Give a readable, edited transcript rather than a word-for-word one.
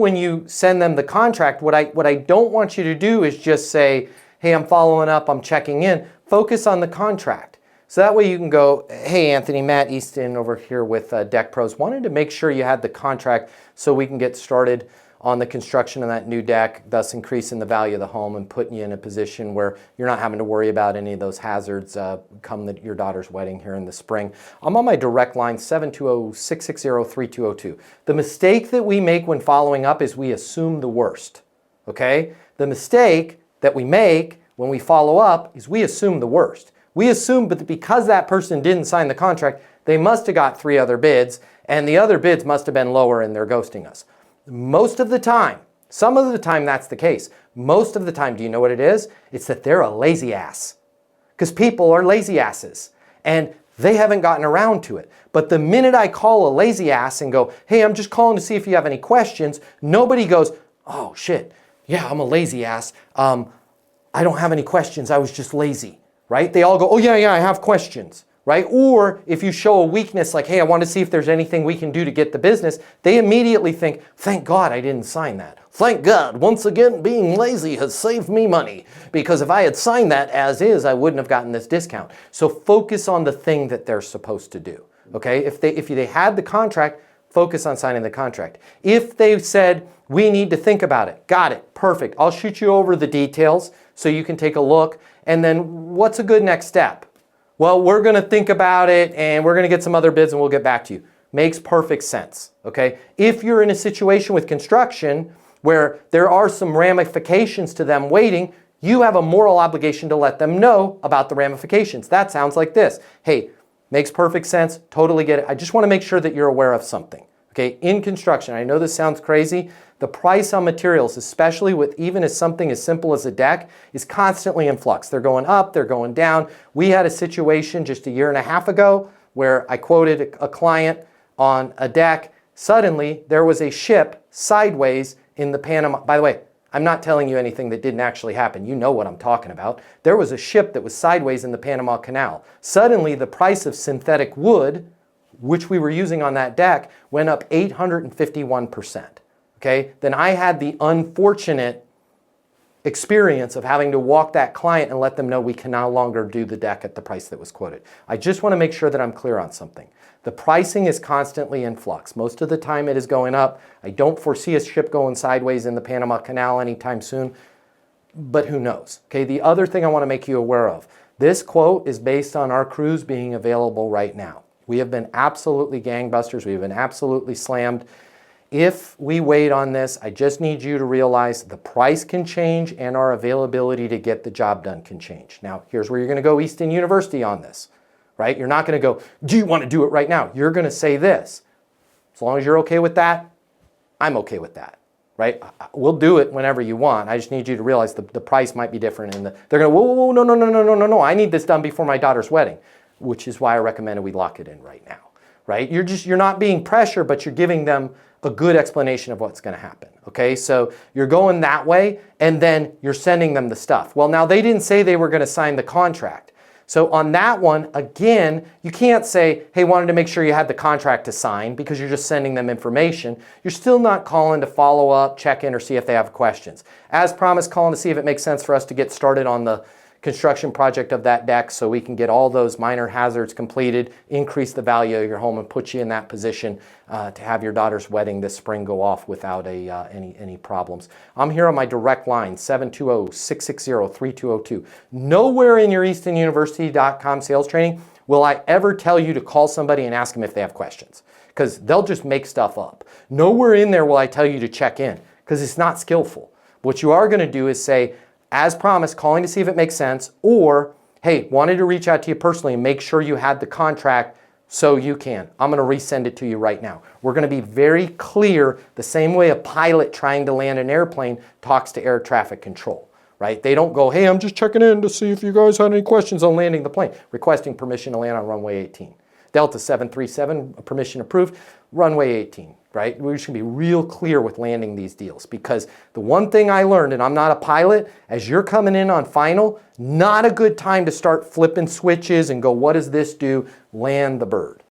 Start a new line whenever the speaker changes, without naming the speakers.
When you send them the contract, what I don't want you to do is just say, hey, I'm following up, I'm checking in. Focus on the contract. So that way you can go, hey, Anthony, Matt Easton over here with Deck Pros. Wanted to make sure you had the contract so we can get started on the construction of that new deck, thus increasing the value of the home and putting you in a position where you're not having to worry about any of those hazards come your daughter's wedding here in the spring. I'm on my direct line, 720-660-3202. The mistake that we make when following up is we assume the worst, okay? The mistake that we make when we follow up is we assume the worst. We assume but because that person didn't sign the contract, they must have got 3 other bids, and the other bids must have been lower and they're ghosting us. Most of the time, some of the time that's the case. Most of the time, do you know what it is? It's that they're a lazy ass. Because people are lazy asses and they haven't gotten around to it. But the minute I call a lazy ass and go, hey, I'm just calling to see if you have any questions, nobody goes, oh shit, yeah, I'm a lazy ass. I don't have any questions, I was just lazy, right? They all go, oh yeah, I have questions. Right? Or if you show a weakness like, hey, I want to see if there's anything we can do to get the business, they immediately think, thank God I didn't sign that. Thank God, once again, being lazy has saved me money. Because if I had signed that as is, I wouldn't have gotten this discount. So focus on the thing that they're supposed to do. Okay? If they had the contract, focus on signing the contract. If they said, we need to think about it, got it, perfect. I'll shoot you over the details so you can take a look. And then what's a good next step? Well, we're going to think about it and we're going to get some other bids and we'll get back to you. Makes perfect sense, okay? If you're in a situation with construction where there are some ramifications to them waiting, you have a moral obligation to let them know about the ramifications. That sounds like this. Hey, makes perfect sense, totally get it. I just want to make sure that you're aware of something, okay? In construction, I know this sounds crazy, the price on materials, especially with even as something as simple as a deck, is constantly in flux. They're going up, they're going down. We had a situation just a year and a half ago where I quoted a client on a deck. Suddenly, there was a ship sideways in the Panama. By the way, I'm not telling you anything that didn't actually happen. You know what I'm talking about. There was a ship that was sideways in the Panama Canal. Suddenly, the price of synthetic wood, which we were using on that deck, went up 851%. Okay, then I had the unfortunate experience of having to walk that client and let them know we can no longer do the deck at the price that was quoted. I just want to make sure that I'm clear on something. The pricing is constantly in flux. Most of the time it is going up. I don't foresee a ship going sideways in the Panama Canal anytime soon, but who knows? Okay, the other thing I want to make you aware of, this quote is based on our crews being available right now. We have been absolutely gangbusters. We have been absolutely slammed. If we wait on this, I just need you to realize the price can change and our availability to get the job done can change. Now, here's where you're going to go Easton University on this, right? You're not going to go, do you want to do it right now? You're going to say this. As long as you're okay with that, I'm okay with that, right? We'll do it whenever you want. I just need you to realize the price might be different. And they're going to, whoa, no. I need this done before my daughter's wedding, which is why I recommended we lock it in right now, right? You're not being pressured, but you're giving them a good explanation of what's going to happen, okay? So you're going that way, and then you're sending them the stuff. Well, now they didn't say they were going to sign the contract. So on that one, again, you can't say, hey, wanted to make sure you had the contract to sign because you're just sending them information. You're still not calling to follow up, check in, or see if they have questions. As promised, calling to see if it makes sense for us to get started on the construction project of that deck so we can get all those minor hazards completed, increase the value of your home, and put you in that position to have your daughter's wedding this spring go off without any problems. I'm here on my direct line, 720-660-3202. Nowhere in your eastonuniversity.com sales training will I ever tell you to call somebody and ask them if they have questions, because they'll just make stuff up. Nowhere in there will I tell you to check in, because it's not skillful. What you are going to do is say, as promised, calling to see if it makes sense, or, hey, wanted to reach out to you personally and make sure you had the contract so you can. I'm going to resend it to you right now. We're going to be very clear the same way a pilot trying to land an airplane talks to air traffic control, right? They don't go, hey, I'm just checking in to see if you guys had any questions on landing the plane, requesting permission to land on runway 18. Delta 737, permission approved, runway 18, right? We're just gonna be real clear with landing these deals, because the one thing I learned, and I'm not a pilot, as you're coming in on final, not a good time to start flipping switches and go, what does this do? Land the bird.